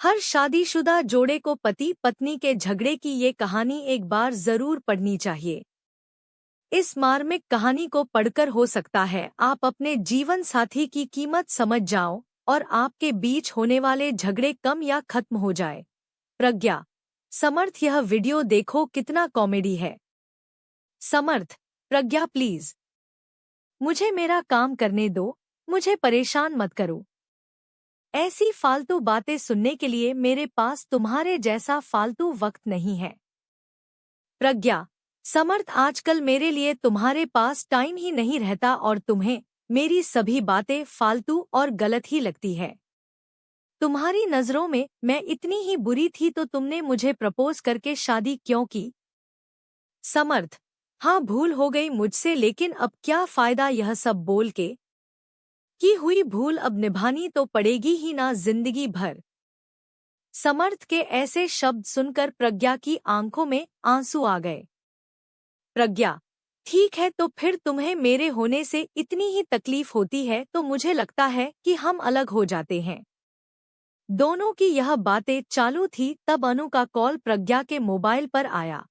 हर शादीशुदा जोड़े को पति पत्नी के झगड़े की ये कहानी एक बार जरूर पढ़नी चाहिए। इस मार्मिक कहानी को पढ़कर हो सकता है आप अपने जीवन साथी की कीमत समझ जाओ और आपके बीच होने वाले झगड़े कम या खत्म हो जाए। प्रज्ञा, समर्थ, यह वीडियो देखो कितना कॉमेडी है। समर्थ, प्रज्ञा प्लीज, मुझे मेरा काम करने दो, मुझे परेशान मत करो। ऐसी फालतू बातें सुनने के लिए मेरे पास तुम्हारे जैसा फालतू वक्त नहीं है। प्रज्ञा, समर्थ, आजकल मेरे लिए तुम्हारे पास टाइम ही नहीं रहता और तुम्हें मेरी सभी बातें फालतू और गलत ही लगती है। तुम्हारी नजरों में मैं इतनी ही बुरी थी तो तुमने मुझे प्रपोज करके शादी क्यों की? समर्थ, हाँ, भूल हो गई मुझसे, लेकिन अब क्या फायदा यह सब बोल के? की हुई भूल अब निभानी तो पड़ेगी ही ना जिंदगी भर। समर्थ के ऐसे शब्द सुनकर प्रज्ञा की आंखों में आंसू आ गए। प्रज्ञा, ठीक है, तो फिर तुम्हें मेरे होने से इतनी ही तकलीफ होती है तो मुझे लगता है कि हम अलग हो जाते हैं। दोनों की यह बातें चालू थी तब अनु का कॉल प्रज्ञा के मोबाइल पर आया।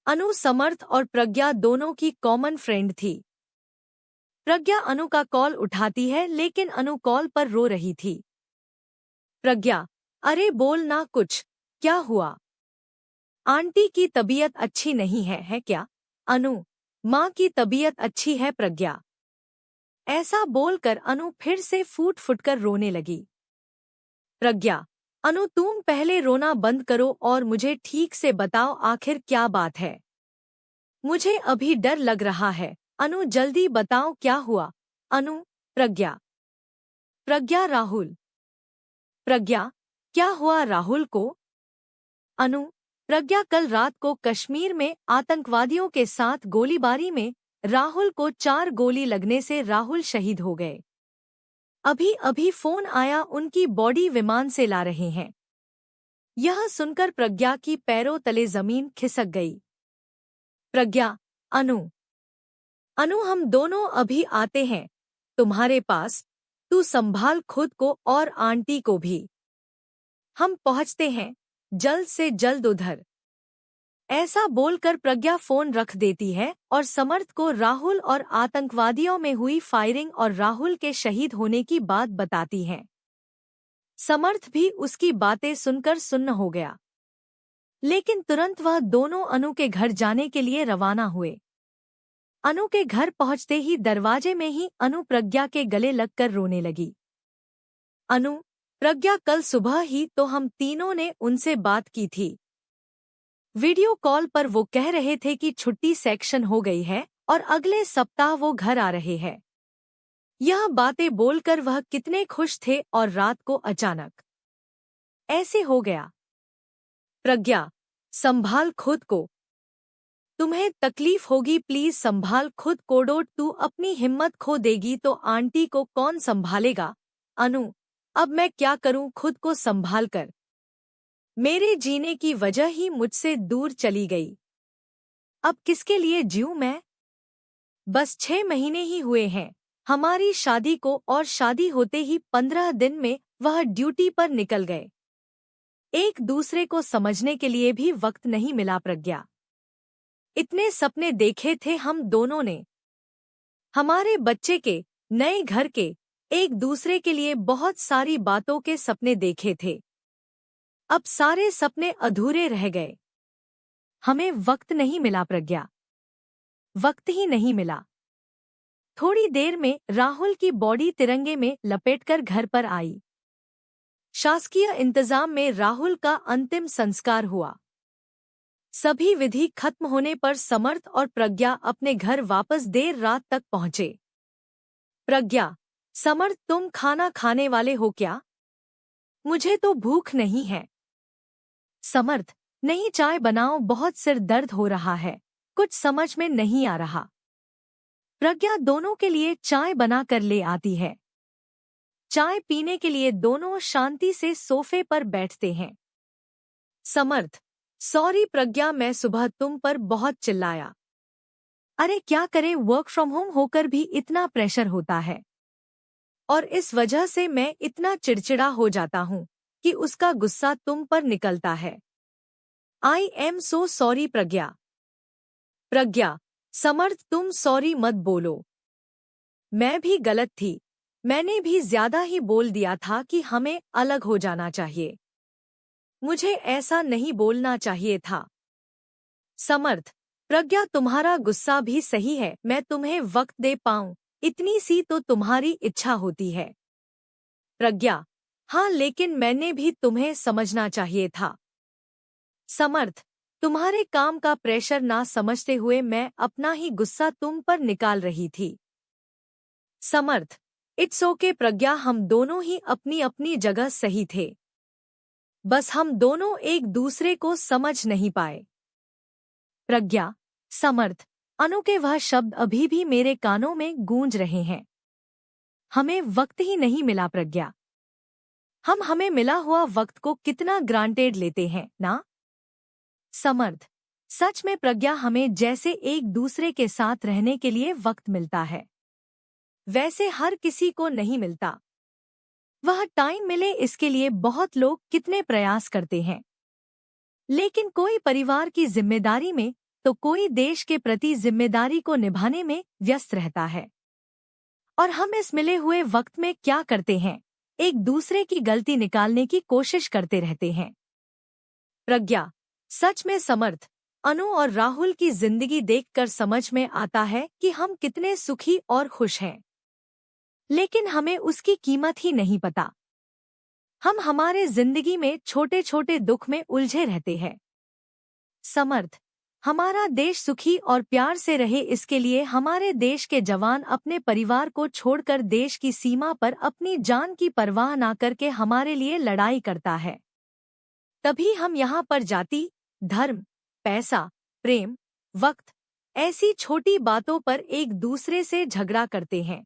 अनु समर्थ और प्रज्ञा दोनों की कॉमन फ्रेंड थी। प्रज्ञा अनु का कॉल उठाती है लेकिन अनु कॉल पर रो रही थी। प्रज्ञा, अरे बोल ना कुछ, क्या हुआ? आंटी की तबीयत अच्छी नहीं है क्या? अनु, माँ की तबीयत अच्छी है प्रज्ञा। ऐसा बोलकर अनु फिर से फूट फुटकर रोने लगी। प्रज्ञा, अनु तुम पहले रोना बंद करो और मुझे ठीक से बताओ आखिर क्या बात है। मुझे अभी डर लग रहा है। अनु जल्दी बताओ क्या हुआ। अनु, प्रज्ञा। प्रज्ञा, राहुल। प्रज्ञा, क्या हुआ राहुल को? अनु, प्रज्ञा, कल रात को कश्मीर में आतंकवादियों के साथ गोलीबारी में राहुल को 4 गोली लगने से राहुल शहीद हो गए। अभी अभी फोन आया, उनकी बॉडी विमान से ला रहे हैं। यह सुनकर प्रज्ञा की पैरों तले जमीन खिसक गई। प्रज्ञा, अनु। अनु, हम दोनों अभी आते हैं तुम्हारे पास, तू संभाल खुद को और आंटी को भी। हम पहुंचते हैं जल्द से जल्द उधर। ऐसा बोलकर प्रज्ञा फोन रख देती है और समर्थ को राहुल और आतंकवादियों में हुई फायरिंग और राहुल के शहीद होने की बात बताती है। समर्थ भी उसकी बातें सुनकर सुन्न हो गया, लेकिन तुरंत वह दोनों अनु के घर जाने के लिए रवाना हुए। अनु के घर पहुंचते ही दरवाजे में ही अनु प्रज्ञा के गले लगकर रोने लगी। अनु, प्रज्ञा, कल सुबह ही तो हम तीनों ने उनसे बात की थी। वीडियो कॉल पर वो कह रहे थे कि छुट्टी सेक्शन हो गई है और अगले सप्ताह वो घर आ रहे हैं। यह बातें बोलकर वह कितने खुश थे और रात को अचानक ऐसे हो गया। प्रज्ञा, संभाल खुद को, तुम्हें तकलीफ होगी, प्लीज संभाल खुद को। डोट, तू अपनी हिम्मत खो देगी तो आंटी को कौन संभालेगा? अनु, अब मैं क्या करूं, खुद को संभाल कर। मेरे जीने की वजह ही मुझसे दूर चली गई। अब किसके लिए जीऊं मैं? बस 6 महीने ही हुए हैं हमारी शादी को और शादी होते ही 15 दिन में वह ड्यूटी पर निकल गए। एक दूसरे को समझने के लिए भी वक्त नहीं मिला। प्रज्ञा, इतने सपने देखे थे हम दोनों ने, हमारे बच्चे के, नए घर के, एक दूसरे के लिए बहुत सारी बातों के सपने देखे थे। अब सारे सपने अधूरे रह गए। हमें वक्त नहीं मिला प्रज्ञा, वक्त ही नहीं मिला। थोड़ी देर में राहुल की बॉडी तिरंगे में लपेटकर घर पर आई। शासकीय इंतजाम में राहुल का अंतिम संस्कार हुआ। सभी विधि खत्म होने पर समर्थ और प्रज्ञा अपने घर वापस देर रात तक पहुंचे। प्रज्ञा, समर्थ, तुम खाना खाने वाले हो क्या? मुझे तो भूख नहीं है। समर्थ, नहीं, चाय बनाओ, बहुत सिर दर्द हो रहा है, कुछ समझ में नहीं आ रहा। प्रज्ञा दोनों के लिए चाय बना कर ले आती है। चाय पीने के लिए दोनों शांति से सोफे पर बैठते हैं। समर्थ, सॉरी प्रज्ञा, मैं सुबह तुम पर बहुत चिल्लाया। अरे क्या करे, वर्क फ्रॉम होम होकर भी इतना प्रेशर होता है और इस वजह से मैं इतना चिड़चिड़ा हो जाता हूँ। कि उसका गुस्सा तुम पर निकलता है। आई एम सो सॉरी प्रज्ञा। प्रज्ञा, समर्थ तुम सॉरी मत बोलो। मैं भी गलत थी। मैंने भी ज्यादा ही बोल दिया था कि हमें अलग हो जाना चाहिए। मुझे ऐसा नहीं बोलना चाहिए था। समर्थ, प्रज्ञा तुम्हारा गुस्सा भी सही है, मैं तुम्हें वक्त दे पाऊं इतनी सी तो तुम्हारी इच्छा होती है। प्रज्ञा, हाँ लेकिन मैंने भी तुम्हें समझना चाहिए था। समर्थ, तुम्हारे काम का प्रेशर ना समझते हुए मैं अपना ही गुस्सा तुम पर निकाल रही थी। समर्थ, इट्स ओके प्रज्ञा, हम दोनों ही अपनी अपनी जगह सही थे। बस हम दोनों एक दूसरे को समझ नहीं पाए। प्रज्ञा, समर्थ, अनु के वह शब्द अभी भी मेरे कानों में गूंज रहे हैं। हमें वक्त ही नहीं मिला प्रज्ञा। हम हमें मिला हुआ वक्त को कितना ग्रांटेड लेते हैं ना। समर्थ, सच में प्रज्ञा, हमें जैसे एक दूसरे के साथ रहने के लिए वक्त मिलता है वैसे हर किसी को नहीं मिलता। वह टाइम मिले इसके लिए बहुत लोग कितने प्रयास करते हैं, लेकिन कोई परिवार की जिम्मेदारी में तो कोई देश के प्रति जिम्मेदारी को निभाने में व्यस्त रहता है। और हम इस मिले हुए वक्त में क्या करते हैं, एक दूसरे की गलती निकालने की कोशिश करते रहते हैं। प्रज्ञा, सच में समर्थ, अनु और राहुल की जिंदगी देखकर समझ में आता है कि हम कितने सुखी और खुश हैं, लेकिन हमें उसकी कीमत ही नहीं पता। हम हमारे जिंदगी में छोटे छोटे दुख में उलझे रहते हैं। समर्थ, हमारा देश सुखी और प्यार से रहे इसके लिए हमारे देश के जवान अपने परिवार को छोड़कर देश की सीमा पर अपनी जान की परवाह ना करके हमारे लिए लड़ाई करता है। तभी हम यहाँ पर जाति, धर्म, पैसा, प्रेम, वक्त, ऐसी छोटी बातों पर एक दूसरे से झगड़ा करते हैं।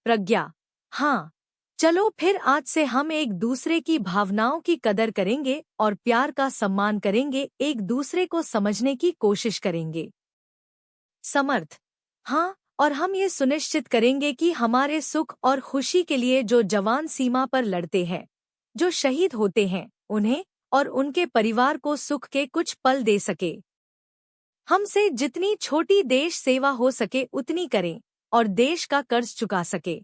प्रज्ञा, हाँ, चलो फिर आज से हम एक दूसरे की भावनाओं की कदर करेंगे और प्यार का सम्मान करेंगे, एक दूसरे को समझने की कोशिश करेंगे। समर्थ, हाँ, और हम ये सुनिश्चित करेंगे कि हमारे सुख और खुशी के लिए जो जवान सीमा पर लड़ते हैं, जो शहीद होते हैं, उन्हें और उनके परिवार को सुख के कुछ पल दे सके। हमसे जितनी छोटी देश सेवा हो सके उतनी करें और देश का कर्ज चुका सके।